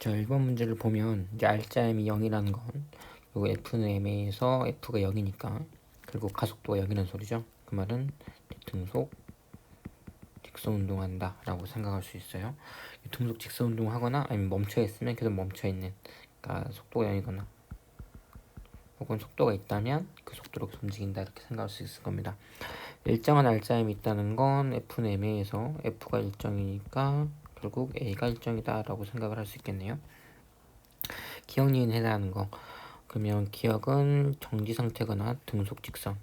자, 1번 문제를 보면 이제 알짜임이 0이라는 건 그리고 F는 M에서 F가 0이니까 그리고 가속도가 0이라는 소리죠. 그 말은 등속 직선 운동한다 라고 생각할 수 있어요. 등속 직선 운동하거나 아니면 멈춰 있으면 계속 멈춰 있는, 그러니까 속도가 0이거나 혹은 속도가 있다면 그 속도로 계속 움직인다 이렇게 생각할 수 있을 겁니다. 일정한 알짜임이 있다는 건 F는 M에서 F가 일정이니까 결국 A가 일정이다 라고 생각을 할 수 있겠네요. 기억 니은 해당하는 거, 그러면 기억은 정지 상태거나 등속 직선,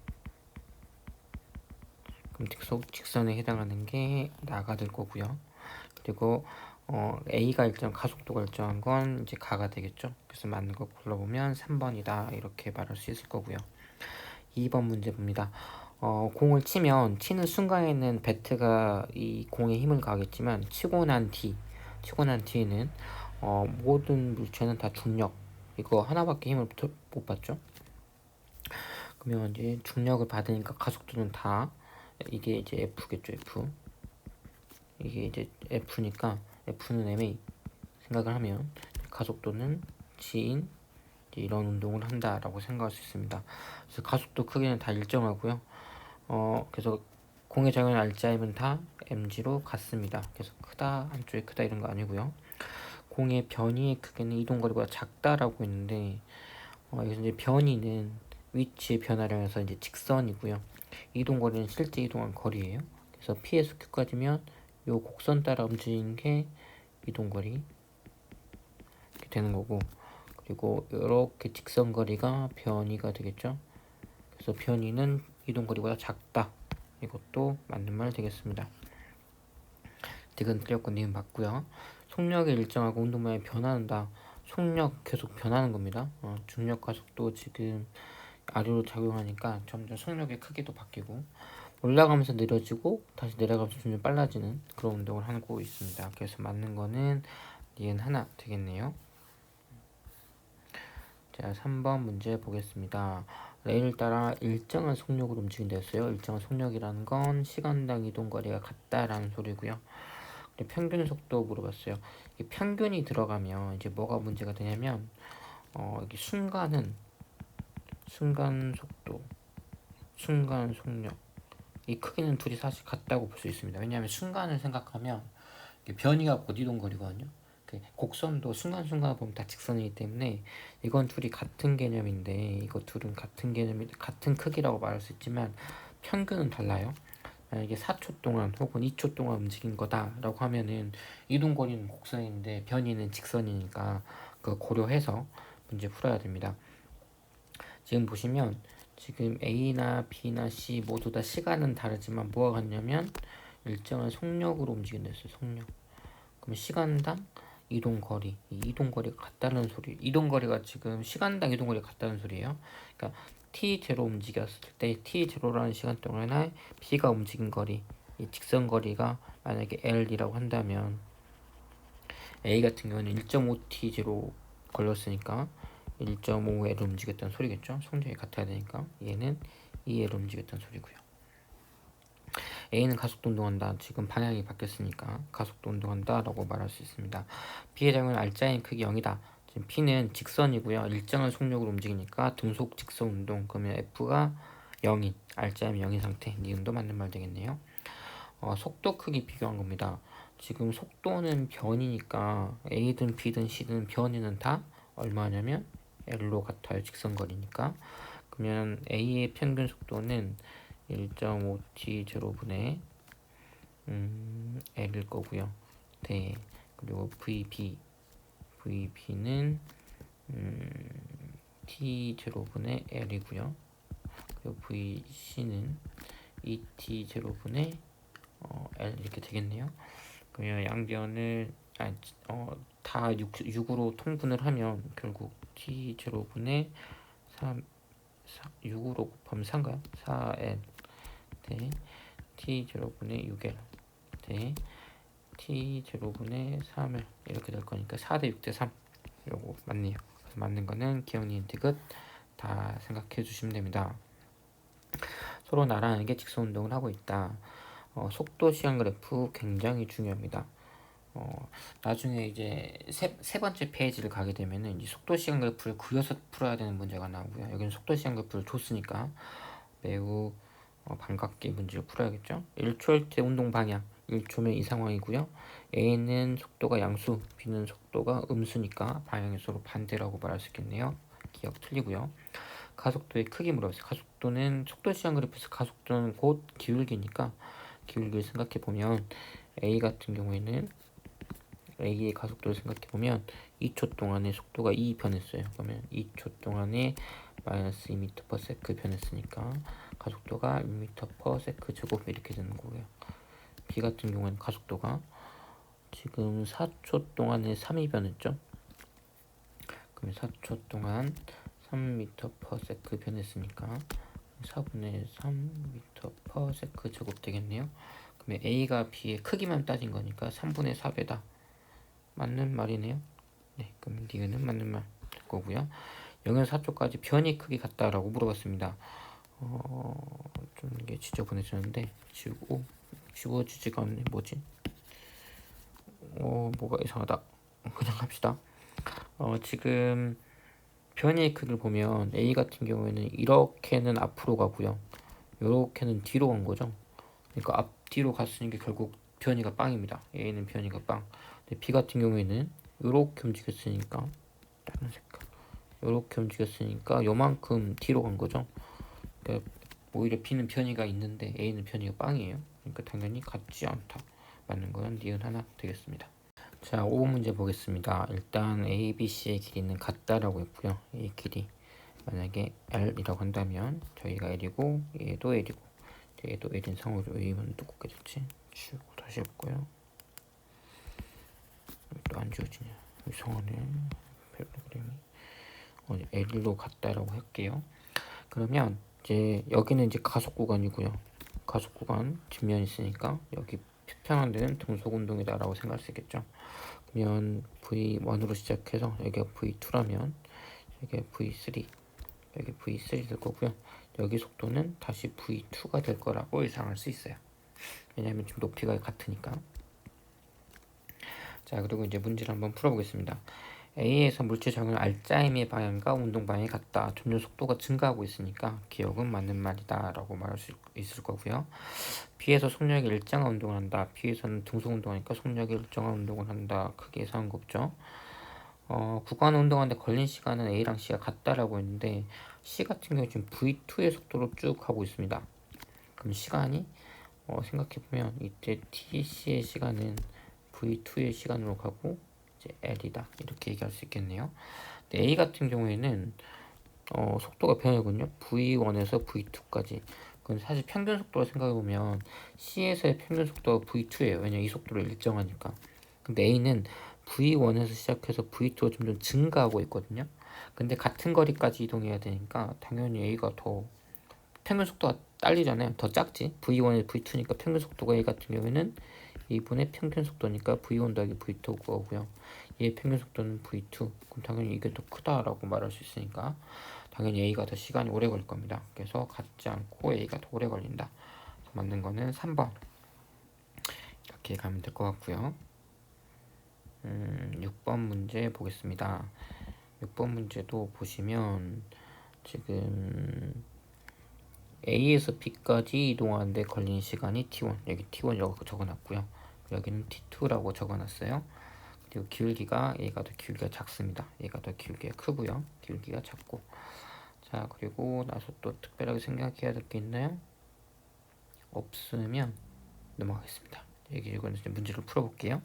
그럼 등속 직선에 해당하는 게 나가 될 거고요. 그리고 A가 일정, 가속도가 일정한 건 이제 가가 되겠죠. 그래서 맞는 거 골라보면 3번이다 이렇게 말할 수 있을 거고요. 2번 문제 봅니다. 공을 치는 순간에는 배트가 이 공에 힘을 가하겠지만 치고 난 뒤에는 모든 물체는 다 중력, 이거 하나밖에 힘을 못 받죠. 그러면 이제 중력을 받으니까 가속도는 다, 이게 이제 F겠죠. 이게 이제 F니까 F는 ma 생각을 하면 가속도는 g인 이런 운동을 한다라고 생각할 수 있습니다. 그래서 가속도 크기는 다 일정하고요. 그래서 공의 작용 알짜임은 다 mg로 같습니다. 그래서 크다, 한쪽이 크다 이런 거 아니고요. 공의 변이의 크기는 이동거리보다 작다라고 했는데, 여기서 이제 변이는 위치의 변화를 해서 이제 직선이고요. 이동거리는 실제 이동한 거리예요. 그래서 P에서 Q까지면 요 곡선 따라 움직이는 게 이동거리 이렇게 되는 거고, 그리고 이렇게 직선거리가 변이가 되겠죠. 그래서 변이는 이동거리보다 작다. 이것도 맞는 말 되겠습니다. 딕은 틀렸고 니은 맞고요. 속력이 일정하고 운동량이 변한다. 속력 계속 변하는 겁니다. 중력 가속도 지금 아래로 작용하니까 점점 속력의 크기도 바뀌고 올라가면서 느려지고 다시 내려가면서 점점 빨라지는 그런 운동을 하고 있습니다. 그래서 맞는 거는 니은 하나 되겠네요. 자, 3번 문제 보겠습니다. 레일을 따라 일정한 속력으로 움직인다 했어요. 일정한 속력이라는 건 시간당 이동거리가 같다라는 소리고요. 평균 속도 물어봤어요. 이 평균이 들어가면 이제 뭐가 문제가 되냐면, 이게 순간 속도, 순간 속력, 이 크기는 둘이 사실 같다고 볼 수 있습니다. 왜냐하면 순간을 생각하면 변이가 곧 이동거리거든요. 곡선도 순간순간 보면 다 직선이기 때문에 이건 둘이 같은 개념인데, 이거 둘은 같은 개념이 같은 크기라고 말할 수 있지만 평균은 달라요. 만약에 4초 동안 혹은 2초 동안 움직인 거다라고 하면은 이동거리는 곡선인데 변이는 직선이니까 그거 고려해서 문제 풀어야 됩니다. 지금 보시면 지금 A나 B나 C 모두 다 시간은 다르지만 뭐가 같냐면 일정한 속력으로 움직인다 했어요. 속력. 그럼 시간당 이동거리, 이 이동거리가 같다는 소리. 이동거리가 지금 시간당 이동거리가 같다는 소리예요. 그러니까 t0 움직였을 때 t0라는 시간 동안에 b가 움직인 거리, 이 직선 거리가 만약에 l이라고 한다면 a 같은 경우는 1.5t0 걸렸으니까 1.5l 움직였다는 소리겠죠. 속력이 같아야 되니까 얘는 2l 움직였다는 소리고요. A는 가속도 운동한다. 지금 방향이 바뀌었으니까 가속도 운동한다 라고 말할 수 있습니다. B의 작용은 알짜임 크기 0이다. 지금 P는 직선이고요. 일정한 속력으로 움직이니까 등속 직선 운동. 그러면 F가 0인, 알짜임 0인 상태. 니은도 맞는 말 되겠네요. 속도 크기 비교한 겁니다. 지금 속도는 변이니까 A든 B든 C든 변이는 다 얼마냐면 L로 같아요. 직선거리니까. 그러면 A의 평균 속도는 1.5t 제로분의 L일 거고요. 네. 그리고 VB는 t 제로분의 L이고요. 그리고 VC는 2t 제로분의 L 이렇게 되겠네요. 그러면 양변을 다 6으로 통분을 하면 결국 t 제로분의 6으로 곱하면 3인가요? 4L 대 t0분의 6L 대 t0분의 3L 이렇게 될 거니까 4대 6대 3. 요거 맞네요. 그래서 맞는 거는 기억니은 디귿 다 생각해 주시면 됩니다. 서로 나란하게 직선 운동을 하고 있다. 속도 시간 그래프 굉장히 중요합니다. 나중에 이제 세 번째 페이지를 가게 되면은 이 속도 시간 그래프를 그려서 풀어야 되는 문제가 나오고요. 여기는 속도 시간 그래프를 줬으니까 매우 반갑게 문제를 풀어야겠죠. 1초일 때 운동 방향 1초면 이 상황이고요. A는 속도가 양수, B는 속도가 음수니까 방향이 서로 반대라고 말할 수 있겠네요. 기억 틀리고요. 가속도의 크기 물어봤어요. 가속도는 속도 시간 그래프에서 가속도는 곧 기울기니까 기울기를 생각해 보면 A 같은 경우에는 A의 가속도를 생각해 보면 2초 동안의 속도가 2 변했어요. 그러면 2초 동안에 마이너스 2m/s 변했으니까 가속도가 1m/s 제곱 이렇게 되는 거고요. B 같은 경우에는 가속도가 지금 4초 동안에 3이 변했죠. 그러면 4초 동안 3m/s 변했으니까 4분의 3m/s 제곱 되겠네요. 그러면 A가 B의 크기만 따진 거니까 3분의 4배다. 맞는 말이네요. 네, 그럼 니은은 맞는 말 될 거고요. 0에서 4초까지 변이 크기 같다라고 물어봤습니다. 좀 이게 지저분해졌는데 지워지지가 않네. 뭐지? 뭐가 이상하다. 그냥 합시다. 지금 변이의 크기를 보면 A 같은 경우에는 이렇게는 앞으로 가고요. 이렇게는 뒤로 간 거죠. 그러니까 앞뒤로 갔으니까 결국 변이가 빵입니다. A는 변이가 빵. 근데 B 같은 경우에는 이렇게 움직였으니까 다른 색깔 이렇게 움직였으니까 요만큼 뒤로 간 거죠. 그러니까 오히려 B는 변이가 있는데 A는 변이가 빵이에요. 그러니까 당연히 같지 않다. 맞는 건 니은 하나 되겠습니다. 자, 5번 문제 보겠습니다. 일단 A, B, C의 길이는 같다라고 했고요. 이 길이 만약에 L이라고 한다면 저희가 L이고 얘도 L이고 얘도 L인 상으로 A는 두껍게 됐지. 지우고 다시 해볼까요? 또 안 지워지냐. 이상하네. 펠로그램이 L로 같다라고 할게요. 그러면 이제 여기는 이제 가속 구간이고요. 가속 구간 뒷면이 있으니까 여기 평평한 데는 등속 운동이다라고 생각할 수 있겠죠. 그러면 V1으로 시작해서 여기가 V2라면 여기가 V3, 여기 V3 될 거고요. 여기 속도는 다시 V2가 될 거라고 예상할 수 있어요. 왜냐하면 지금 높이가 같으니까. 자, 그리고 이제 문제를 한번 풀어보겠습니다. A에서 물체 작용 R자임의 방향과 운동 방향이 같다. 점점 속도가 증가하고 있으니까 기억은 맞는 말이다 라고 말할 수 있을 거고요. B에서 속력이 일정한 운동을 한다. B에서는 등속 운동하니까 속력이 일정한 운동을 한다. 크게 이상한 거 없죠. 구간 운동하는데 걸린 시간은 A랑 C가 같다라고 했는데 C 같은 경우 지금 V2의 속도로 쭉 가고 있습니다. 그럼 시간이 생각해보면 이때 TC의 시간은 V2의 시간으로 가고 이제 L이다 이렇게 얘기할 수 있겠네요. 근데 A 같은 경우에는 속도가 변하거든요. V1에서 V2까지. 그건 사실 평균 속도로 생각해보면 C에서의 평균 속도가 V2예요. 왜냐면 이 속도를 일정하니까. 근데 A는 V1에서 시작해서 V2가 점점 증가하고 있거든요. 근데 같은 거리까지 이동해야 되니까 당연히 A가 더 평균 속도가 딸리잖아요. 더 작지. V1에 V2니까 평균 속도가 A 같은 경우에는 2분의 평균 속도니까 V1 더하기 V2고요. 얘의 평균 속도는 V2. 그럼 당연히 이게 더 크다라고 말할 수 있으니까 당연히 A가 더 시간이 오래 걸릴 겁니다. 그래서 같지 않고 A가 더 오래 걸린다. 맞는 거는 3번. 이렇게 가면 될 것 같고요. 6번 문제 보겠습니다. 6번 문제도 보시면 지금 A에서 B까지 이동하는데 걸린 시간이 T1. 여기 T1 여기 적어놨고요. 여기는 T2라고 적어놨어요. 그리고 기울기가 얘가 더 기울기가 작습니다. 얘가 더 기울기가 크고요. 기울기가 작고. 자, 그리고 나서 또 특별하게 생각해야 될 게 있나요? 없으면 넘어가겠습니다. 이거는 이제 문제를 풀어볼게요.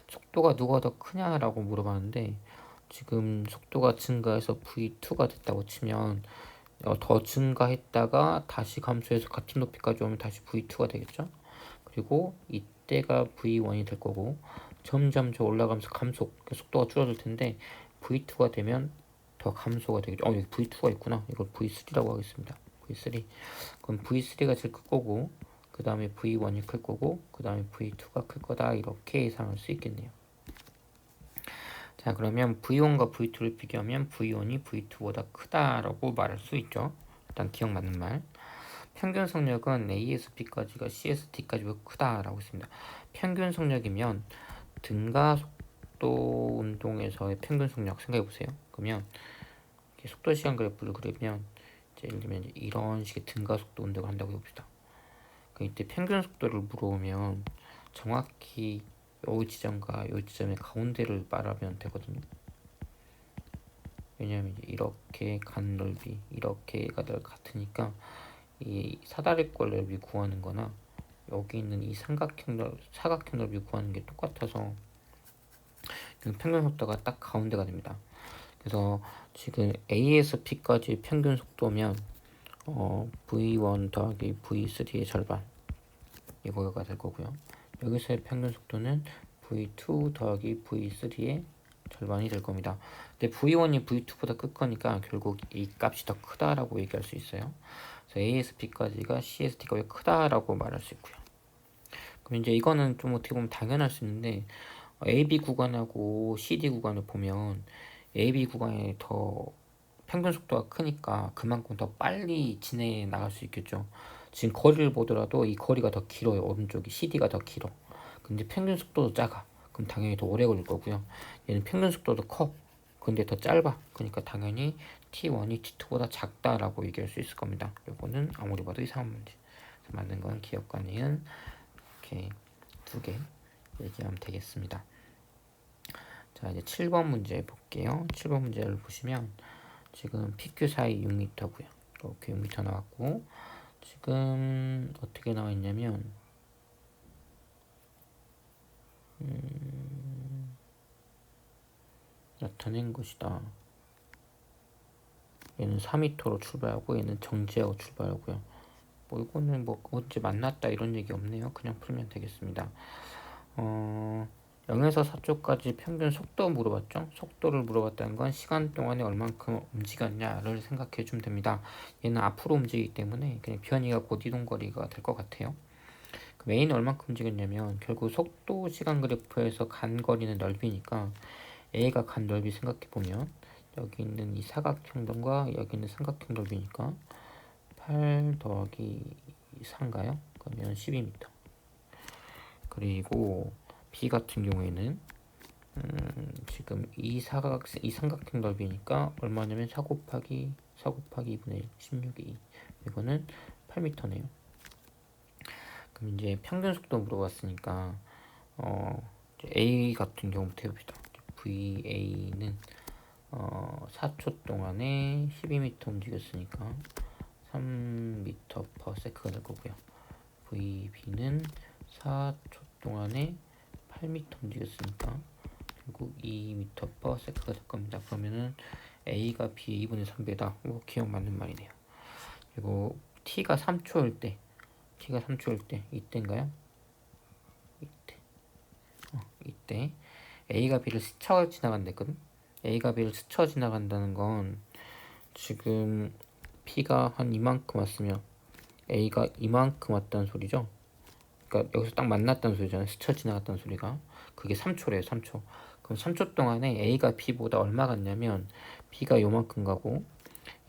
속도가 누가 더 크냐라고 물어봤는데 지금 속도가 증가해서 V2가 됐다고 치면 더 증가했다가 다시 감소해서 같은 높이까지 오면 다시 V2가 되겠죠. 그리고 이때가 V1이 될 거고 점점 더 올라가면서 감속 속도가 줄어들 텐데 V2가 되면 더 감소가 되겠죠. 여기 V2가 있구나. 이걸 V3라고 하겠습니다. V3. 그럼 V3가 제일 클 거고 그 다음에 V1이 클 거고 그 다음에 V2가 클 거다. 이렇게 예상할 수 있겠네요. 자, 그러면 V1과 V2를 비교하면 V1이 V2보다 크다라고 말할 수 있죠. 일단 기억 맞는 말. 평균 속력은 A에서 B까지가 C에서 D까지보다 크다라고 했습니다. 평균 속력이면 등가 속도 운동에서의 평균 속력 생각해 보세요. 그러면 속도 시간 그래프를 그리면 이제 예를 들면 이런 식의 등가 속도 운동을 한다고 해봅시다. 이때 평균 속도를 물어보면 정확히 요 지점과 요 지점의 가운데를 말하면 되거든요. 왜냐하면 이렇게 간 넓이 이렇게가 같으니까 이 사다리꼴 넓이 구하는 거나 여기 있는 이 사각형 넓이 구하는 게 똑같아서 평균 속도가 딱 가운데가 됩니다. 그래서 지금 A에서 P까지 평균 속도면 V1 더하기 V3의 절반 이거가 될 거고요. 여기서의 평균 속도는 V2 더하기 V3의 절반이 될 겁니다. 근데 V1이 V2보다 클 거니까 결국 이 값이 더 크다라고 얘기할 수 있어요. 그래서 A에서 B까지가 C에서 D가 크다라고 말할 수 있고요. 그럼 이제 이거는 좀 어떻게 보면 당연할 수 있는데 AB 구간하고 CD 구간을 보면 AB 구간이 더 평균 속도가 크니까 그만큼 더 빨리 진해 나갈 수 있겠죠. 지금 거리를 보더라도 이 거리가 더 길어요. 오른쪽이 CD가 더 길어. 근데 평균 속도도 작아. 그럼 당연히 더 오래 걸릴 거고요. 얘는 평균 속도도 커. 근데 더 짧아. 그러니까 당연히 T1이 T2보다 작다라고 얘기할 수 있을 겁니다. 요거는 아무리 봐도 이상한 문제. 맞는 건 기억과 니은 이렇게 두 개 얘기하면 되겠습니다. 자, 이제 7번 문제 볼게요. 7번 문제를 보시면 지금 PQ 사이 6m고요. 이렇게 6m 나왔고 지금 어떻게 나와 있냐면 나타낸 것이다. 얘는 4m로 출발하고 얘는 정지하고 출발하고요. 뭐 이거는 뭐 언제 만났다 이런 얘기 없네요. 그냥 풀면 되겠습니다. 0에서 4초까지 평균 속도 물어봤죠. 속도를 물어봤다는 건 시간 동안에 얼만큼 움직였냐를 생각해 주면 됩니다. 얘는 앞으로 움직이기 때문에 그냥 변이가 곧 이동거리가 될 것 같아요. 그럼 A는 얼만큼 움직였냐면 결국 속도 시간 그래프에서 간 거리는 넓이니까 A가 간 넓이 생각해 보면 여기 있는 이 사각형과 여기 있는 삼각형 넓이니까 8 더하기 4인가요? 그러면 12m. 그리고 B 같은 경우에는 지금 이 삼각형 넓이니까 얼마냐면 4 곱하기 2분의 1, 16이 이거는 8m네요. 그럼 이제 평균 속도 물어봤으니까 A 같은 경우부터 해봅시다. VA는 4초 동안에 12m 움직였으니까 3m/s가 될 거고요. VB는 4초 동안에 8m 움직였으니까 결국 2m/s가 될 겁니다. 그러면은 A가 B의 2분의 3배다. 기억 맞는 말이네요. 그리고 T가 3초일 때 이때인가요? 이때 A가 B를 스쳐 지나간댔거든. A가 B를 스쳐 지나간다는 건 지금 B가 한 이만큼 왔으면 A가 이만큼 왔다는 소리죠. 그러니까 여기서 딱 만났다는 소리잖아요. 스쳐 지나갔다는 소리가. 그게 3초래요. 3초. 그럼 3초 동안에 A가 B보다 얼마 갔냐면 B가 요만큼 가고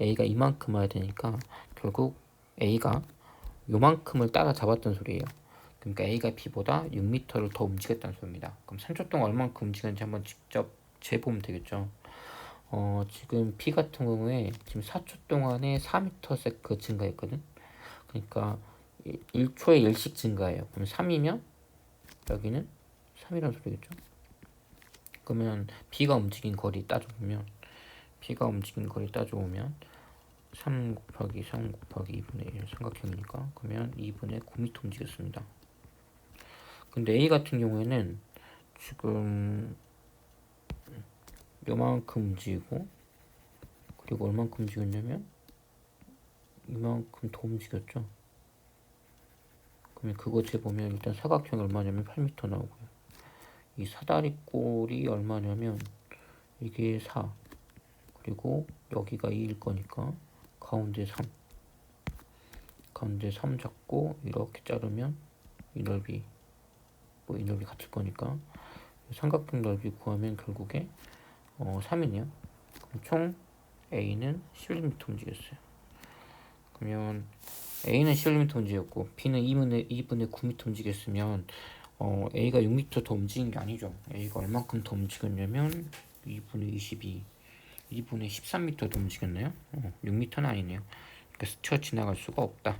A가 이만큼 와야 되니까 결국 A가 요만큼을 따라잡았다는 소리예요. 그러니까 A가 B보다 6m를 더 움직였다는 소리입니다. 그럼 3초 동안 얼만큼 움직였는지 한번 직접 재보면 되겠죠. 지금 B 같은 경우에 지금 4초 동안에 4m/s 증가했거든. 그러니까 1초에 1씩 증가해요. 그럼 3이면 여기는 3이라는 소리겠죠. 그러면 B가 움직인 거리 따져보면 3 곱하기 3 곱하기 2분의 1 삼각형이니까 그러면 2분의 9m 움직였습니다. 근데 A 같은 경우에는 지금 요만큼 움직이고 그리고 얼만큼 움직였냐면 이만큼 더 움직였죠. 그러면 그거 재보면 일단 사각형이 얼마냐면 8m 나오고요. 이 사다리꼴이 얼마냐면 이게 4 그리고 여기가 2일 거니까 가운데 3 잡고 이렇게 자르면 이 넓이 이 넓이 같을 거니까 삼각형 넓이 구하면 결국에 3이네요. 그럼 총 A는 11m 움직였어요. 그러면 A는 11m 움직였고 B는 2분의 9m 움직였으면 A가 6m 더 움직인 게 아니죠. A가 얼만큼 더 움직였냐면 2분의 22, 2분의 13m 더 움직였나요? 6m는 아니네요. 그러니까 스쳐 지나갈 수가 없다.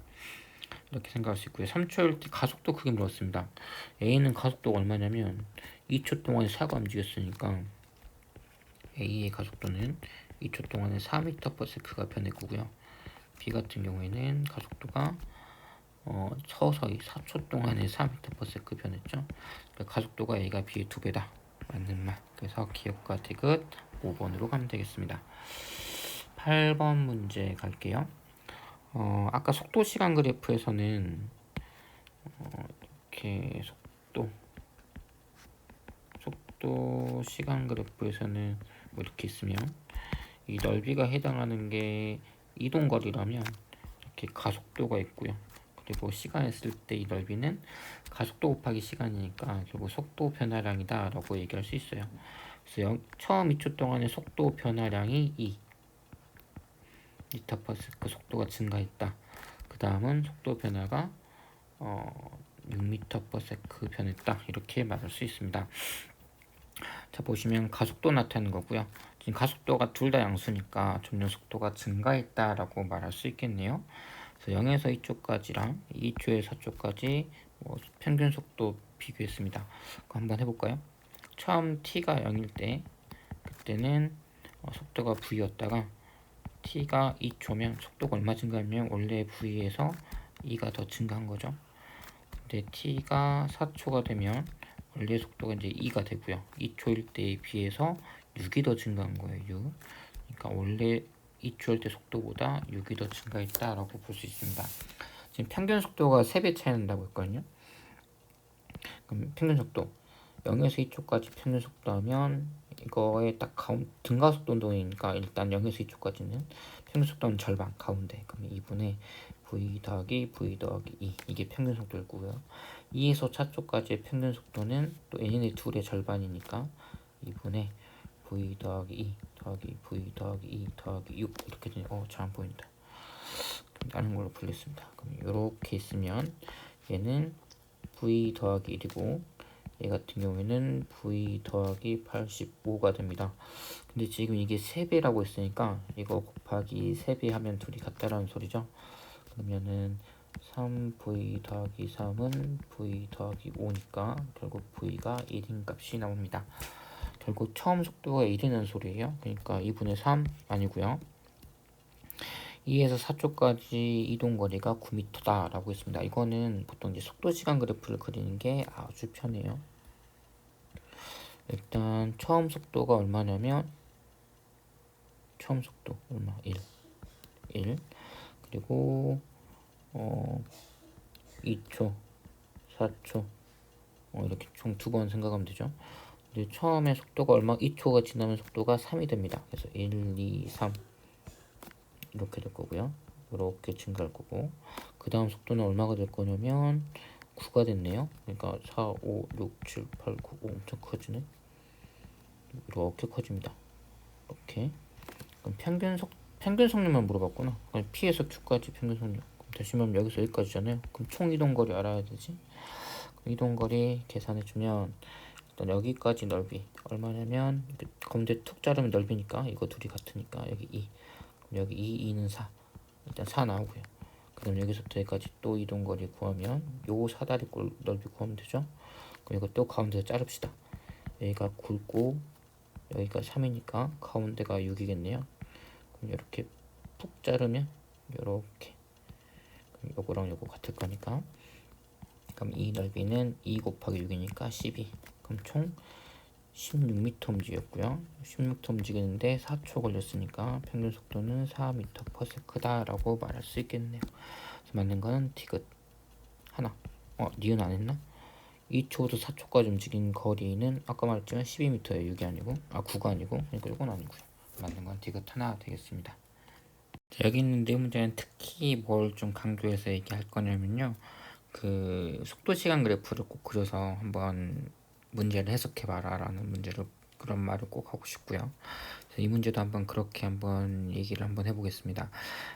이렇게 생각할 수 있고요. 3초일 때 가속도 크게 물었습니다. A는 가속도가 얼마냐면 2초 동안에 4가 움직였으니까 A의 가속도는 2초 동안에 4m/s가 변했고요. B 같은 경우에는 가속도가 서서히 4초 동안에 4m/s 변했죠. 그러니까 가속도가 A가 B의 2배다. 맞는 말. 그래서 기억과 디귿 5번으로 가면 되겠습니다. 8번 문제 갈게요. 아까 속도 시간 그래프에서는 이렇게 속도 시간 그래프에서는 뭐 이렇게 있으면 이 넓이가 해당하는 게 이동거리라면 이렇게 가속도가 있고요. 그리고 시간 했을 때 이 넓이는 가속도 곱하기 시간이니까 결국 속도 변화량이다 라고 얘기할 수 있어요. 그래서 처음 2초 동안의 속도 변화량이 2 m/s 속도가 증가했다. 그 다음은 속도 변화가 6m/s 변했다. 이렇게 말할 수 있습니다. 자, 보시면 가속도 나타내는 거고요. 지금 가속도가 둘 다 양수니까 점점 속도가 증가했다라고 말할 수 있겠네요. 그래서 0에서 2초까지랑 2초에서 4초까지 평균 속도 비교했습니다. 한번 해볼까요? 처음 t가 0일 때 그때는 속도가 v였다가 t가 2초면 속도가 얼마 증가하면 원래 v에서 2가 더 증가한 거죠. 근데 t가 4초가 되면 원래 속도가 이제 2가 되고요. 2초일 때에 비해서 6이 더 증가한 거예요. 6. 그러니까 원래 2초일 때 속도보다 6이 더 증가했다라고 볼 수 있습니다. 지금 평균 속도가 3배 차이 난다고 했거든요. 그럼 평균 속도 0에서 2초까지 평균 속도 하면 이거에 딱 등가속도 운동이니까 일단 0에서 2초까지는 평균 속도는 절반 가운데. 그럼 2분의 v 더하기 v 더하기 2 이게 평균 속도일 거고요. 2에서 4초까지의 평균 속도는 또 n의 둘의 절반이니까 2분의 v 더하기 2 더하기 v 더하기 2 더하기 6 이렇게 되네. 잘 안 보인다. 다른 걸로 풀렸습니다. 그럼 이렇게 있으면 얘는 v 더하기 1이고 얘 같은 경우에는 v 더하기 85가 됩니다. 근데 지금 이게 3배라고 했으니까 이거 곱하기 3배 하면 둘이 같다라는 소리죠. 그러면은 3v 더하기 3은 v 더하기 5니까 결국 v가 1인 값이 나옵니다. 결국 처음 속도가 1이라는 소리예요. 그러니까 2분의 3 아니고요. 2에서 4초까지 이동거리가 9m다 라고 했습니다. 이거는 보통 이제 속도시간 그래프를 그리는 게 아주 편해요. 일단 처음 속도가 얼마냐면 처음 속도 얼마? 1 그리고 2초 4초 이렇게 총 2번 생각하면 되죠. 근데 처음에 속도가 2초가 지나면 속도가 3이 됩니다. 그래서 1, 2, 3 이렇게 될 거고요. 이렇게 증가할 거고 그 다음 속도는 얼마가 될 거냐면 9가 됐네요. 그러니까 4, 5, 6, 7, 8, 9 엄청 커지네. 이렇게 커집니다. 이렇게. 그럼 평균 속력만 물어봤구나. 그럼 P에서 Q까지 평균 속력. 그럼 다시 말하면 여기서 여기까지잖아요. 그럼 총 이동거리 알아야 되지. 이동거리 계산해주면 일단 여기까지 넓이 얼마냐면 가운데 툭 자르면 넓이니까 이거 둘이 같으니까 여기 2 여기 2는 4 일단 4 나오고요. 그럼 여기서부터 여기까지 또 이동거리 구하면 요 사다리 꼴 넓이 구하면 되죠. 그럼 이거 또 가운데서 자릅시다. 여기가 9고 여기가 3이니까 가운데가 6이겠네요. 그럼 이렇게 푹 자르면 이렇게 요거랑 요거 같을 거니까 그럼 이 넓이는 2 곱하기 6이니까 12. 그럼 총 16m 움직였고요. 16m 움직이는데 4초 걸렸으니까 평균 속도는 4m/s다 라고 말할 수 있겠네요. 그래서 맞는 거는 디귿 하나. 니은 안 했나? 2초부터 4초까지 움직인 거리는 아까 말했지만 12m예요. 6이 아니고 9가 아니고 그러니까 이건 아니고요. 맞는 건 디귿 하나 되겠습니다. 자, 여기 있는 네 문제는 특히 뭘 좀 강조해서 얘기할 거냐면요. 그 속도 시간 그래프를 꼭 그려서 한번 문제를 해석해 봐라 라는 문제를 그런 말을 꼭 하고 싶고요. 그래서 이 문제도 한번 그렇게 한번 얘기를 한번 해보겠습니다.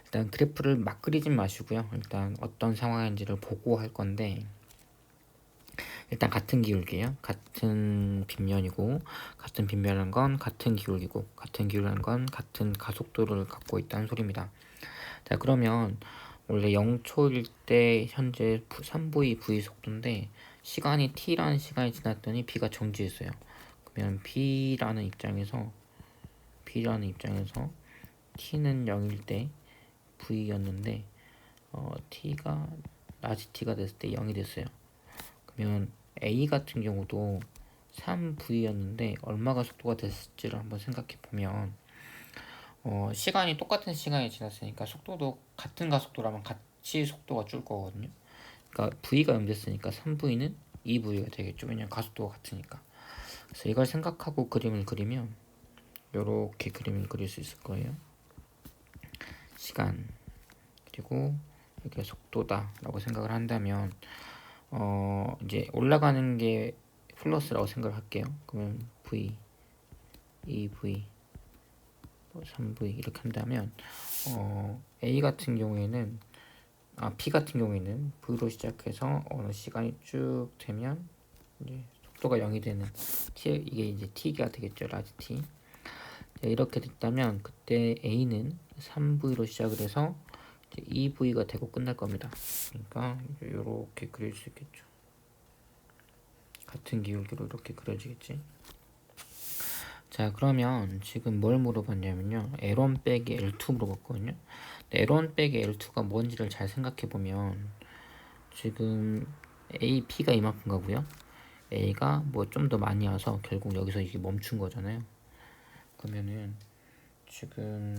일단 그래프를 막 그리진 마시고요. 일단 어떤 상황인지를 보고 할 건데 일단 같은 기울기예요. 같은 빗면이고, 같은 빗면한 건 같은 기울기고, 같은 기울기란 건 같은 가속도를 갖고 있다는 소리입니다. 자, 그러면 원래 0초일 때 현재 3v v 속도인데 시간이 t라는 시간이 지났더니 b가 정지했어요. 그러면 b라는 입장에서 t는 0일 때 v였는데 t가 라지 t가 됐을 때 0이 됐어요. 그러면 a 같은 경우도 3v였는데 얼마가 속도가 됐을지를 한번 생각해 보면 시간이 똑같은 시간이 지났으니까 속도도 같은 가속도라면 같이 속도가 줄 거거든요. 그러니까 v가 0 됐으니까 3v는 2v가 되겠죠. 왜냐면 가속도가 같으니까. 그래서 이걸 생각하고 그림을 그리면 이렇게 그림을 그릴 수 있을 거예요. 시간 그리고 이게 속도다 라고 생각을 한다면 이제 올라가는 게 플러스라고 생각을 할게요. 그러면 v, 2v, 3v 이렇게 한다면 a 같은 경우에는 p 같은 경우에는 v로 시작해서 어느 시간이 쭉 되면 이제 속도가 0이 되는 t, 이게 이제 t가 되겠죠. 라지 t. 이렇게 됐다면 그때 a는 3v로 시작을 해서 이제 2v가 되고 끝날 겁니다. 그러니까 이렇게 그릴 수 있겠죠. 같은 기울기로 이렇게 그려지겠지. 자, 그러면 지금 뭘 물어봤냐면요. L1 빼기 L2 물어봤거든요. L1 빼기 L2가 뭔지를 잘 생각해 보면 지금 A, P가 이만큼 가고요. A가 뭐 좀 더 많이 와서 결국 여기서 이게 멈춘 거잖아요. 그러면은 지금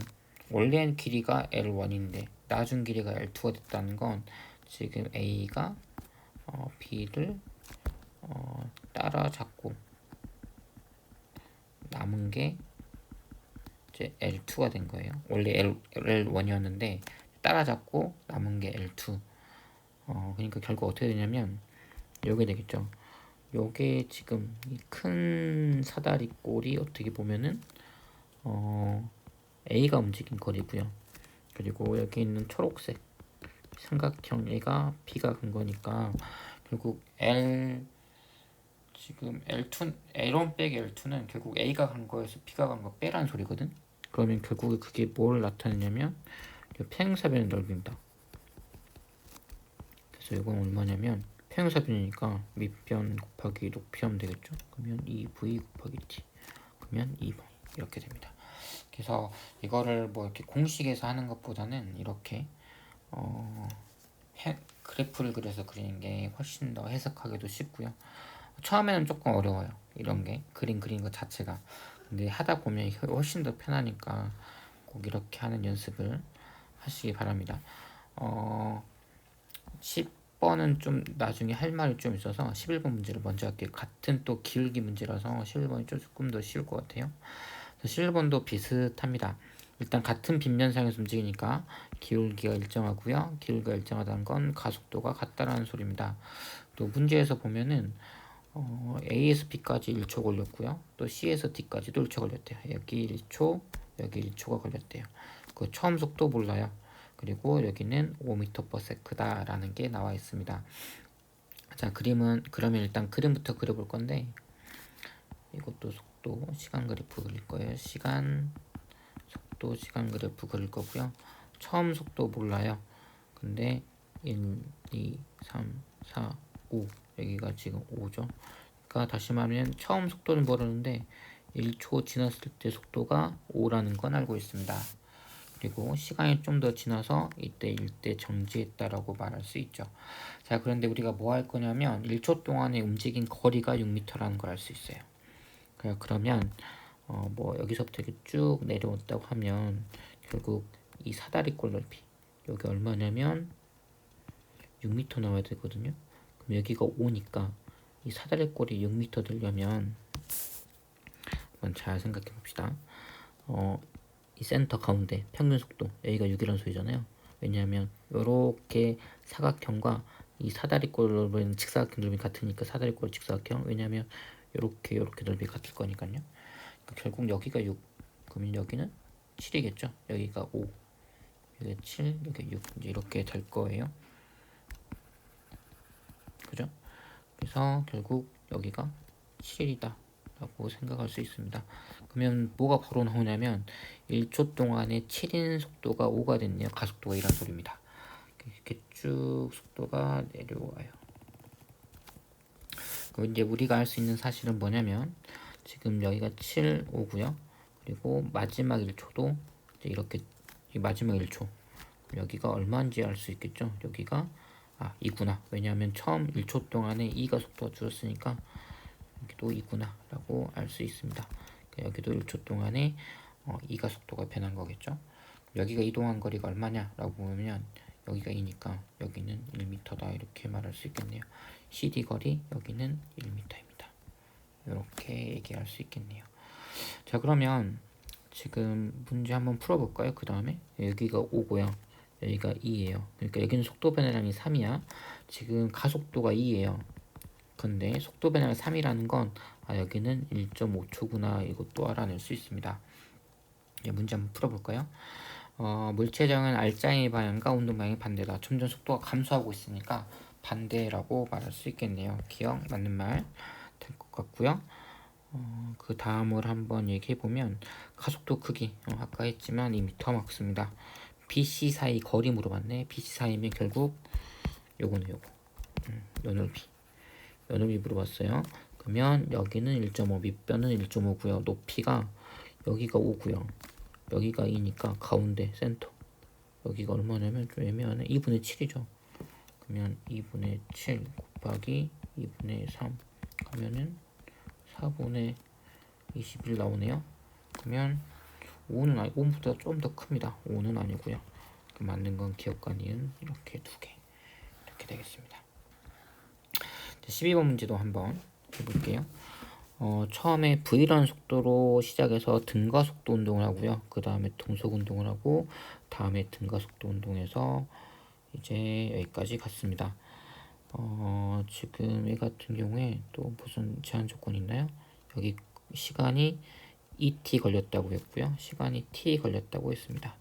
원래는 길이가 L1인데 나중 길이가 L2가 됐다는 건 지금 A가 B를 따라잡고 남은 게 이제 L2가 된 거예요. 원래 L1이었는데 따라잡고 남은 게 L2. 그러니까 결국 어떻게 되냐면 요게 되겠죠. 요게 지금 이 큰 사다리 꼴이 어떻게 보면은 A가 움직인 거리고요. 그리고 여기 있는 초록색 삼각형 얘가 B가 간 거니까 결국 지금 L1 빼기 L2는 결국 A가 간 거에서 B가 간 거 빼라는 소리거든. 그러면 결국에 그게 뭘 나타내냐면 평행사변의 넓이입니다. 그래서 이건 얼마냐면 평행사변이니까 밑변 곱하기 높이 하면 되겠죠. 그러면 2v 곱하기 t 그러면 2번 이렇게 됩니다. 그래서 이거를 뭐 이렇게 공식에서 하는 것보다는 이렇게 그래프를 그려서 그리는 게 훨씬 더 해석하기도 쉽고요. 처음에는 조금 어려워요. 이런 게 그림 그리는 것 자체가. 근데 하다 보면 훨씬 더 편하니까 꼭 이렇게 하는 연습을 하시기 바랍니다. 10번은 좀 나중에 할 말이 좀 있어서 11번 문제를 먼저 할게요. 같은 또 기울기 문제라서 11번이 조금 더 쉬울 것 같아요. 11번도 비슷합니다. 일단 같은 빗면상에서 움직이니까 기울기가 일정하고요. 기울기가 일정하다는 건 가속도가 같다라는 소리입니다. 또 문제에서 보면은 A에서 B까지 1초 걸렸고요. 또 C에서 D까지도 1초 걸렸대요. 여기 1초, 여기 1초가 걸렸대요. 그 처음 속도 몰라요. 그리고 여기는 5m/s다 라는 게 나와 있습니다. 자, 그러면 일단 그림부터 그려볼 건데 이것도 속도, 시간 그래프 그릴 거예요. 시간, 속도, 시간 그래프 그릴 거고요. 처음 속도 몰라요. 근데 1, 2, 3, 4, 5 여기가 지금 5죠. 그러니까 다시 말하면 처음 속도는 모르는데 1초 지났을 때 속도가 5라는 건 알고 있습니다. 그리고 시간이 좀 더 지나서 이때 정지했다라고 말할 수 있죠. 자, 그런데 우리가 뭐 할 거냐면 1초 동안에 움직인 거리가 6m라는 걸 알 수 있어요. 그러면 뭐 여기서부터 이렇게 쭉 내려온다고 하면 결국 이 사다리꼴 넓이 여기 얼마냐면 6m 나와야 되거든요. 그럼 여기가 5니까 이 사다리꼴이 6m 되려면 한번 잘 생각해 봅시다. 이 센터 가운데 평균 속도 여기가 6이라는 소리잖아요. 왜냐하면 이렇게 사각형과 이 사다리꼴 넓이는 직사각형 넓이 같으니까 사다리꼴 직사각형. 왜냐하면 이렇게 넓이 같을 거니까요. 그러니까 결국 여기가 6 그러면 여기는 7이겠죠. 여기가 5 여기가 7 여기 6 이제 이렇게 될 거예요. 그죠? 그래서 결국 여기가 7이다 라고 생각할 수 있습니다. 그러면 뭐가 바로 나오냐면 1초 동안에 7인 속도가 5가 됐네요. 가속도가 이란 소리입니다. 이렇게 쭉 속도가 내려와요. 그럼 이제 우리가 알 수 있는 사실은 뭐냐면 지금 여기가 7, 5고요. 그리고 마지막 1초도 이렇게 마지막 1초 여기가 얼마인지 알 수 있겠죠. 여기가 2구나. 왜냐하면 처음 1초 동안에 2가 속도가 줄었으니까 여기도 2구나 라고 알 수 있습니다. 여기도 1초 동안에 2가 속도가 변한 거겠죠. 여기가 이동한 거리가 얼마냐 라고 보면 여기가 2니까 여기는 1m다 이렇게 말할 수 있겠네요. CD 거리 여기는 1m입니다. 이렇게 얘기할 수 있겠네요. 자, 그러면 지금 문제 한번 풀어볼까요? 그 다음에 여기가 5고요. 여기가 2예요. 그러니까 여기는 속도 변화량이 3이야. 지금 가속도가 2예요. 근데 속도 변화량 3이라는 건 여기는 1.5초구나 이것도 알아낼 수 있습니다. 문제 한번 풀어볼까요? 물체장은 알짱의 방향과 운동 방향이 반대다. 점점 속도가 감소하고 있으니까 반대라고 말할 수 있겠네요. 기억 맞는 말 될 것 같고요. 그 다음을 한번 얘기해보면 가속도 크기 아까 했지만 2m 맞습니다. BC 사이 거리 물어봤네. BC 사이면 결국 요거는 요거 요 넓이 물어봤어요. 그러면 여기는 1.5 밑변은 1.5고요. 높이가 여기가 5고요. 여기가 2니까 가운데 센터 여기가 얼마냐면 좀 애매하네. 2분의 7이죠. 그러면 2분의 7 곱하기 2분의 3 하면은 4분의 21 나오네요. 그러면 5는 5보다 좀 더 큽니다. 5는 아니고요. 맞는 건 기억과 니은 이렇게 두 개 이렇게 되겠습니다. 12번 문제도 한번 해볼게요. 처음에 V라는 속도로 시작해서 등가속도 운동을 하고요. 그 다음에 동속 운동을 하고 다음에 등가속도 운동해서 이제 여기까지 갔습니다. 지금 이 같은 경우에 또 무슨 제한 조건이 있나요? 여기 시간이 ET 걸렸다고 했고요. 시간이 T 걸렸다고 했습니다.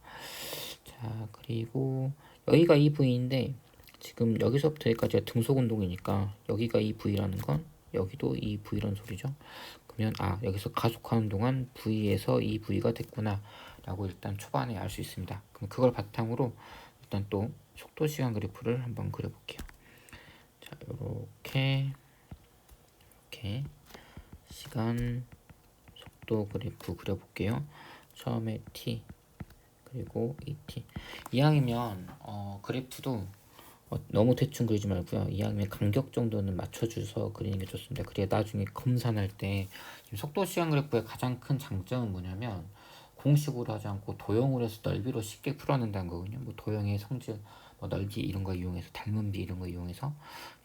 자, 그리고 여기가 EV인데 지금 여기서부터 여기까지가 등속 운동이니까 여기가 EV라는 건 여기도 EV라는 소리죠. 그러면 여기서 가속하는 동안 V에서 EV가 됐구나 라고 일단 초반에 알 수 있습니다. 그럼 그걸 바탕으로 일단 또 속도 시간 그래프를 한번 그려볼게요. 자, 이렇게 시간 속도 그래프 그려볼게요. 처음에 T 그리고 ET 이왕이면 그래프도 너무 대충 그리지 말고요. 이왕이면 간격 정도는 맞춰줘서 그리는 게 좋습니다. 그래야 나중에 검산할 때 속도 시간 그래프의 가장 큰 장점은 뭐냐면 공식으로 하지 않고 도형으로 해서 넓이로 쉽게 풀어낸다는 거거든요. 뭐 도형의 성질, 넓이 이런 거 이용해서 닮은 비 이런 거 이용해서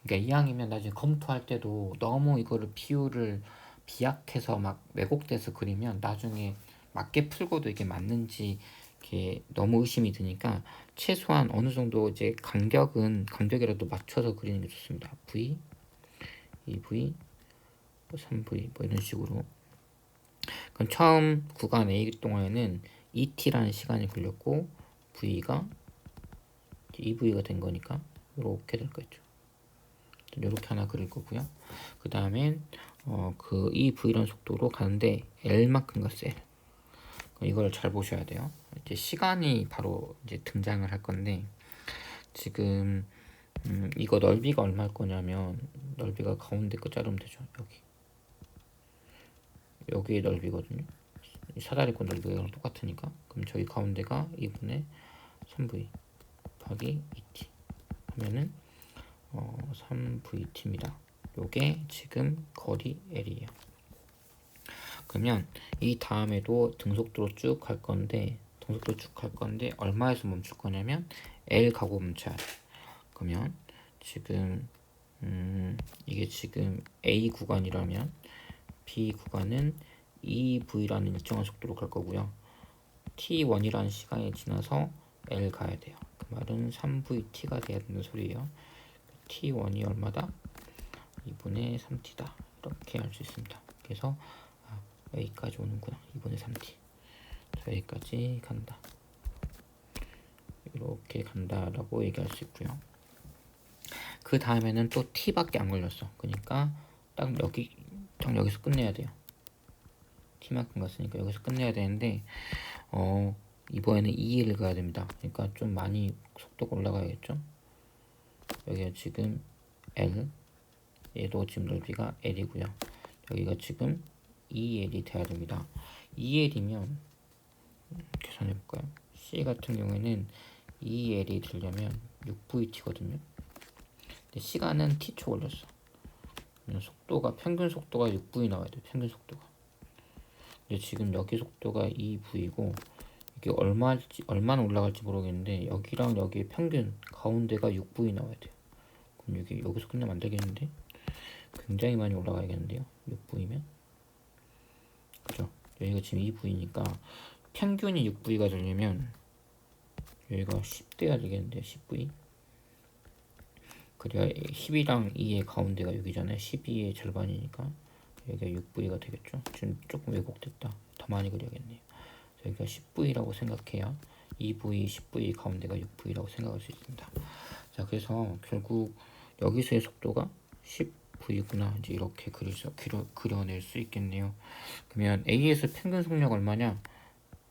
그러니까 이왕이면 나중에 검토할 때도 너무 이거를 비율을 비약해서 막 왜곡돼서 그리면 나중에 맞게 풀고도 이게 맞는지 이렇게 너무 의심이 드니까 최소한 어느 정도 이제 간격이라도 맞춰서 그리는 게 좋습니다. V, 2V, 3V 뭐 이런 식으로. 그럼 처음 구간 A 동안에는 ET라는 시간이 걸렸고 V가 2V가 된 거니까 이렇게 될 거죠. 이렇게 하나 그릴 거고요. 그 다음엔 그 EV라는 속도로 가는데 L만큼 갔어요. 이걸 잘 보셔야 돼요. 이제 시간이 바로 이제 등장을 할 건데 지금 이거 넓이가 얼마일 거냐면 넓이가 가운데 거 자르면 되죠. 여기의 넓이거든요. 사다리꼴 넓이가 똑같으니까 그럼 저희 가운데가 2분의 3v 곱하기 2t 하면은 3vt입니다. 요게 지금 거리 L이에요. 그러면 이 다음에도 등속도로 쭉 갈 건데 얼마에서 멈출 거냐면 L 가고 멈춰야 돼. 그러면 지금 이게 지금 A 구간이라면 B 구간은 2V라는 일정한 속도로 갈 거고요. T1이라는 시간이 지나서 L 가야 돼요. 그 말은 3VT가 돼야 되는 소리예요. T1이 얼마다? 2분의 3T다. 이렇게 알 수 있습니다. 그래서 여기까지 오는구나. 2분의 3T. 여기까지 간다. 이렇게 간다라고 얘기할 수 있고요. 그 그 다음에는 또 t밖에 안 걸렸어. 그러니까 딱 여기서 끝내야 돼요. t만큼 갔으니까 여기서 끝내야 되는데 이번에는 2L을 가야 됩니다. 그러니까 좀 많이 속도가 올라가야겠죠. 여기가 지금 L, 얘도 지금 넓이가 L이고요. 여기가 지금 2L이 돼야 됩니다. 2L이면 계산해 볼까요? C 같은 경우에는 2L이 되려면 6VT거든요. 근데 시간은 T초 걸렸어. 속도가 평균 속도가 6V 나와야 돼요. 평균 속도가. 근데 지금 여기 속도가 2V고 이게 얼마나 올라갈지 모르겠는데 여기랑 여기의 평균 가운데가 6V 나와야 돼요. 그럼 여기서 끝내면 안 되겠는데? 굉장히 많이 올라가야겠는데요. 6V면. 그죠? 여기가 지금 2V니까 평균이 6V가 되려면 여기가 10 돼야 되겠는데요. 10V. 그래야 10이랑 2의 가운데가 6이잖아요. 12의 절반이니까 여기가 6V가 되겠죠. 지금 조금 왜곡됐다. 더 많이 그려야겠네요. 여기가 10V라고 생각해야 2V, 10V 가운데가 6V라고 생각할 수 있습니다. 자, 그래서 결국 여기서의 속도가 10V구나. 이제 이렇게 그려낼 수 있겠네요. 그러면 A에서 평균 속력 얼마냐?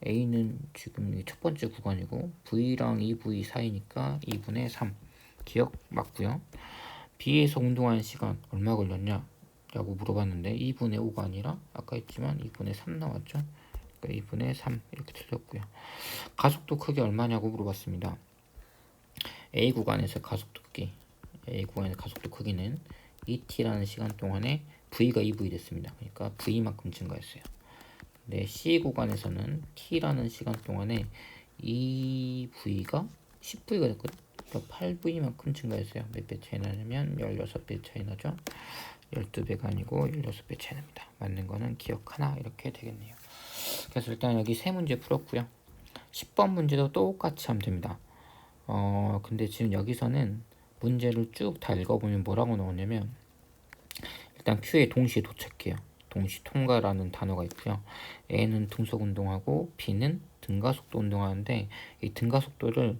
A는 지금 첫 번째 구간이고 V랑 2V 사이니까 2분의 3. 기억 맞고요. B에서 운동하는 시간 얼마 걸렸냐? 라고 물어봤는데 2분의 5가 아니라 아까 했지만 2분의 3 나왔죠. 그러니까 2분의 3 이렇게 틀렸고요. 가속도 크기 얼마냐고 물어봤습니다. A 구간에서 가속도 크기는 2t라는 시간 동안에 V가 2V 됐습니다. 그러니까 V만큼 증가했어요. 근데 C 구간에서는 t라는 시간 동안에 2V가 10V가 됐거든요. 8V만큼 증가했어요. 몇 배 차이 나냐면 16배 차이 나죠. 12배가 아니고 16배 차이 납니다. 맞는 거는 기억 하나 이렇게 되겠네요. 그래서 일단 여기 세 문제 풀었고요. 10번 문제도 똑같이 하면 됩니다. 근데 지금 여기서는 문제를 쭉 다 읽어보면 뭐라고 나오냐면 일단 Q에 동시에 도착해요. 동시 통과라는 단어가 있고요. A는 등속 운동하고 B는 등가속도 운동하는데 이 등가속도를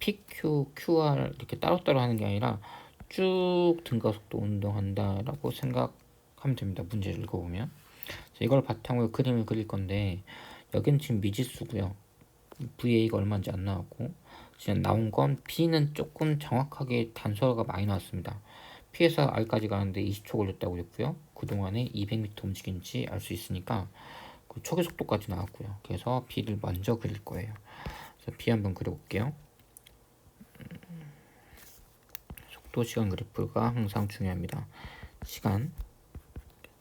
PQ, QR 이렇게 따로따로 하는 게 아니라 쭉 등가속도 운동한다라고 생각하면 됩니다. 문제를 읽어보면. 이걸 바탕으로 그림을 그릴 건데 여기는 지금 미지수고요. VA가 얼마인지 안 나왔고 지금 나온 건 B는 조금 정확하게 단서가 많이 나왔습니다. P에서 R까지 가는데 20초 걸렸다고 했고요. 그동안에 200m 움직인지 알 수 있으니까 그 초계 속도까지 나왔고요. 그래서 B를 먼저 그릴 거예요. 그래서 B 한번 그려볼게요. 속도 시간 그래프가 항상 중요합니다. 시간,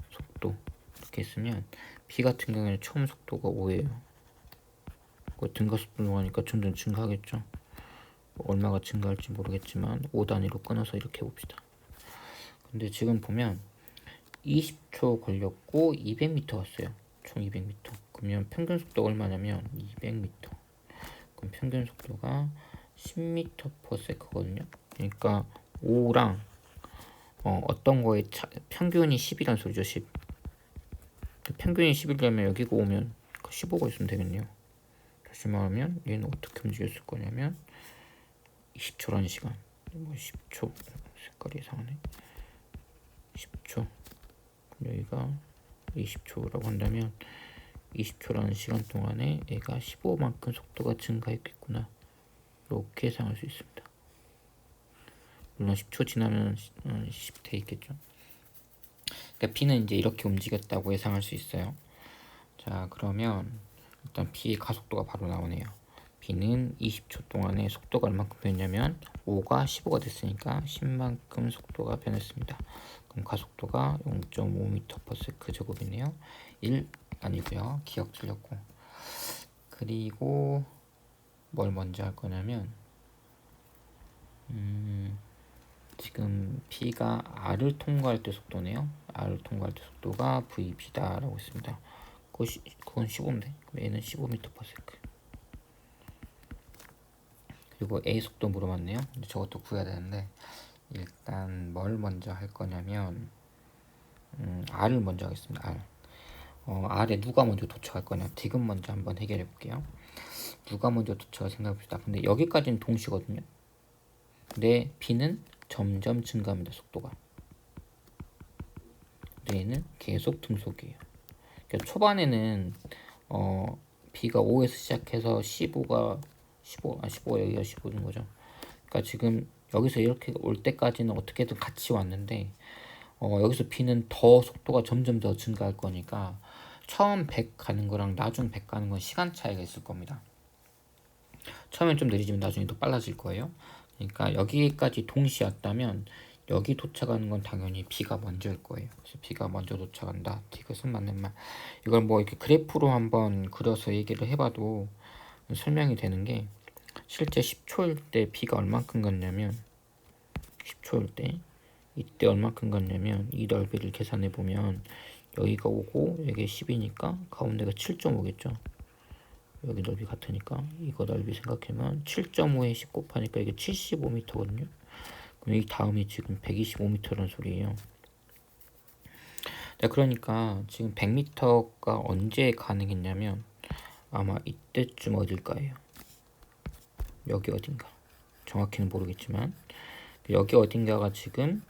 속도 이렇게 했으면 B 같은 경우에는 처음 속도가 5예요. 등가속도로 하니까 점점 증가하겠죠. 얼마가 증가할지 모르겠지만 5단위로 끊어서 이렇게 봅시다. 근데 지금 보면 20초 걸렸고 200m 왔어요. 총 200m. 그러면 평균 속도가 얼마냐면 200m. 그럼 평균 속도가 10m/s거든요. 그러니까 5랑 어떤 거에 평균이 10이란 소리죠. 10. 평균이 10이려면 여기가 오면 15가 있으면 되겠네요. 다시 말하면 얘는 어떻게 움직였을 거냐면 20초라는 시간. 10초 색깔이 이상하네. 10초. 여기가 20초라고 한다면 20초라는 시간 동안에 얘가 15만큼 속도가 증가했겠구나. 이렇게 예상할 수 있습니다. 물론 10초 지나면 10 돼 있겠죠. 그러니까 B는 이제 이렇게 움직였다고 예상할 수 있어요. 자, 그러면 일단 B의 가속도가 바로 나오네요. B는 20초 동안에 속도가 얼마큼 변했냐면 5가 15가 됐으니까 10만큼 속도가 변했습니다. 그럼 가속도가 0.5m/s 제곱이네요. 1 아니고요. 기억 틀렸고. 그리고 뭘 먼저 할 거냐면 지금 B가 R을 통과할 때 속도네요. R을 통과할 때 속도가 VB다라고 했습니다. 그건 15인데 얘는 15m/s. 그리고 A 속도 물어봤네요. 저것도 구해야 되는데 일단 뭘 먼저 할 거냐면 R을 먼저 하겠습니다. R. R에 누가 먼저 도착할 거냐. 지금 먼저 한번 해결해 볼게요. 누가 먼저 도착할 생각해봅시다. 근데 여기까지는 동시거든요. 근데 B는 점점 증가합니다. 속도가. 얘는 계속 등속이에요. 그러니까 초반에는 B가 5에서 시작해서 15가 15 여기가 15인 거죠. 그러니까 지금 여기서 이렇게 올 때까지는 어떻게든 같이 왔는데 여기서 B는 더 속도가 점점 더 증가할 거니까 처음 100 가는 거랑 나중 100 가는 건 시간 차이가 있을 겁니다. 처음엔 좀 느리지만 나중에 더 빨라질 거예요. 그러니까 여기까지 동시에 왔다면 여기 도착하는 건 당연히 B가 먼저일 거예요. 그래서 B가 먼저 도착한다. 이것은 맞는 말. 이걸 뭐 이렇게 그래프로 한번 그려서 얘기를 해봐도 설명이 되는 게 실제 10초일 때 B가 얼만큼 갔냐면 10초일 때 이때 얼만큼 갔냐면 이 넓이를 계산해 보면 여기가 5고 여기 10이니까 가운데가 7.5겠죠. 여기 넓이 같으니까 이거 넓이 생각하면 7.5에 10 곱하니까 이게 75m거든요. 그럼 이 다음이 지금 125m라는 소리예요. 자, 그러니까 지금 100m가 언제 가능했냐면 아마 이때쯤 어딜까요? 여기 어딘가. 정확히는 모르겠지만 여기 어딘가가 지금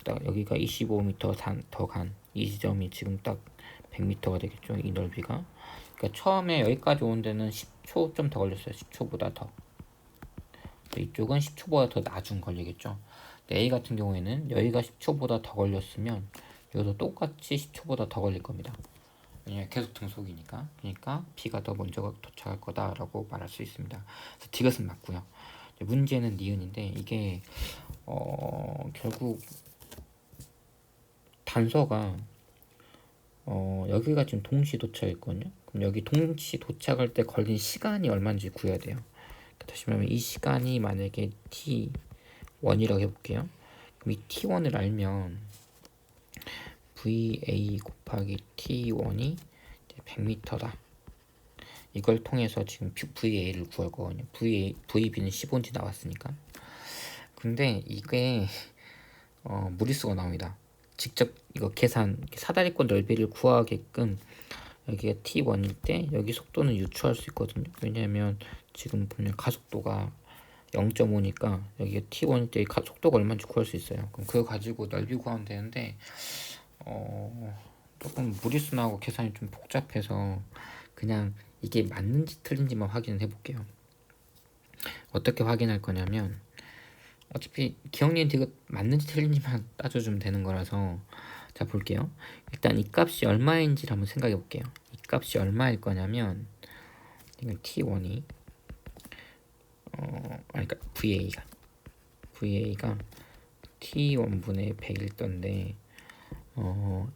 딱 여기가 25m 더 간 이 지점이 지금 딱 100m가 되겠죠. 이 넓이가. 그러니까 처음에 여기까지 온 데는 10초 좀 더 걸렸어요. 10초보다 더. 이쪽은 10초보다 더 나중 걸리겠죠. A 같은 경우에는 여기가 10초보다 더 걸렸으면 여기도 똑같이 10초보다 더 걸릴 겁니다. 왜냐면 계속 등속이니까. 그러니까 B가 더 먼저 도착할 거다라고 말할 수 있습니다. 그래서 D것은 맞고요. 문제는 니은인데 이게 결국 단서가 여기가 지금 동시 도착했거든요. 그럼 여기 동시 도착할 때 걸린 시간이 얼마인지 구해야 돼요. 다시 말하면 이 시간이 만약에 T1이라고 해볼게요. 그럼 이 T1을 알면 VA 곱하기 T1이 100m다. 이걸 통해서 지금 VA를 구할 거거든요. VB는 15인치 나왔으니까. 근데 이게 무리수가 나옵니다. 직접 이거 계산 사다리권 넓이를 구하게끔 여기가 T1일 때 여기 속도는 유추할 수 있거든요. 왜냐하면 지금 보면 가속도가 0.5니까 여기가 T1일 때 속도가 얼마인지 구할 수 있어요. 그럼 그거 가지고 넓이 구하면 되는데 조금 무리수 나오고 계산이 좀 복잡해서 그냥 이게 맞는지 틀린지만 확인을 해볼게요. 어떻게 확인할 거냐면 어차피 기억니은 이거 맞는지 틀린지만 따져주면 되는 거라서 자 볼게요. 일단 이 값이 얼마인지를 한번 생각해 볼게요. 이 값이 얼마일 거냐면 이건 T1이 그러니까 VA가 T1분의 100일 건데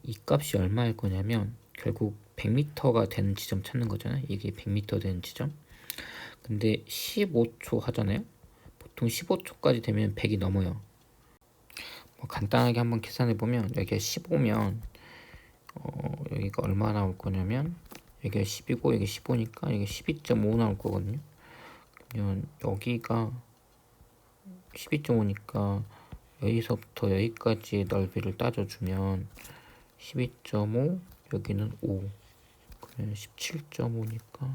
이 값이 얼마일 거냐면 결국 100m가 되는 지점 찾는 거잖아요. 이게 100m 되는 지점. 근데 15초 하잖아요. 보통 15초까지 되면 100이 넘어요. 뭐 간단하게 한번 계산해 보면 여기가 15면 여기가 얼마 나올 거냐면 여기가 10이고 여기 15니까 여기 12.5 나올 거거든요. 그러면 여기가 12.5니까 여기서부터 여기까지의 넓이를 따져주면 12.5 여기는 5 그러면 17.5니까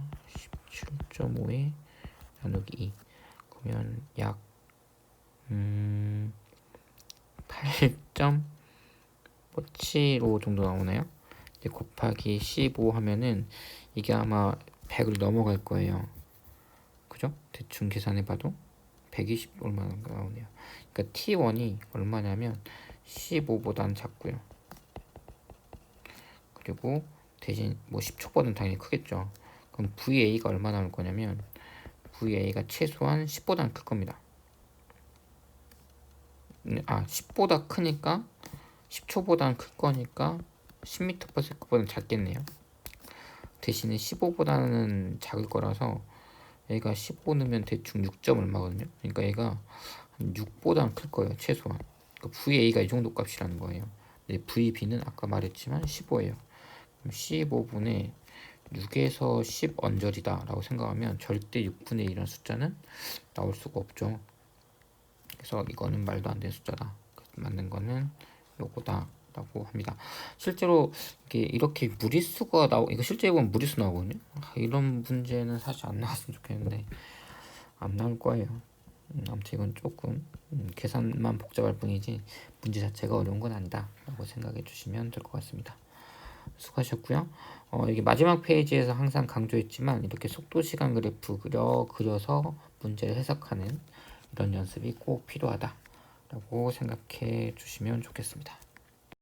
17.5에 나누기 2 그러면 약 8.75 정도 나오나요? 이제 곱하기 15 하면은 이게 아마 100을 넘어갈 거예요. 그죠? 대충 계산해봐도 120 얼마나 나오네요. 그러니까 T1이 얼마냐면 15보다는 작고요. 그리고 대신 뭐 10초보다는 당연히 크겠죠. 그럼 VA가 얼마 나올 거냐면 VA가 최소한 10보다는 클 겁니다. 10보다 크니까 10초보다는 클 거니까 10m/s보다는 작겠네요. 대신에 15보다는 작을 거라서 얘가 15 넣으면 대충 6점 얼마거든요. 그러니까 얘가 한 6보다는 클 거예요. 최소한. 그러니까 VA가 이 정도 값이라는 거예요. 근데 VB는 아까 말했지만 15예요. 그럼 15분의 6에서 10 언저리다 라고 생각하면 절대 6분의 1이라는 숫자는 나올 수가 없죠. 그래서 이거는 말도 안 되는 숫자다. 맞는 거는 요거다 라고 합니다. 실제로 이렇게 무리수가 이거 실제 보면 무리수 나오거든요. 이런 문제는 사실 안 나왔으면 좋겠는데 안 나올 거예요. 아무튼 이건 조금 계산만 복잡할 뿐이지 문제 자체가 어려운 건 아니다 라고 생각해 주시면 될 것 같습니다. 수고하셨고요. 이게 마지막 페이지에서 항상 강조했지만 이렇게 속도 시간 그래프 그려서 문제를 해석하는 이런 연습이 꼭 필요하다라고 생각해 주시면 좋겠습니다.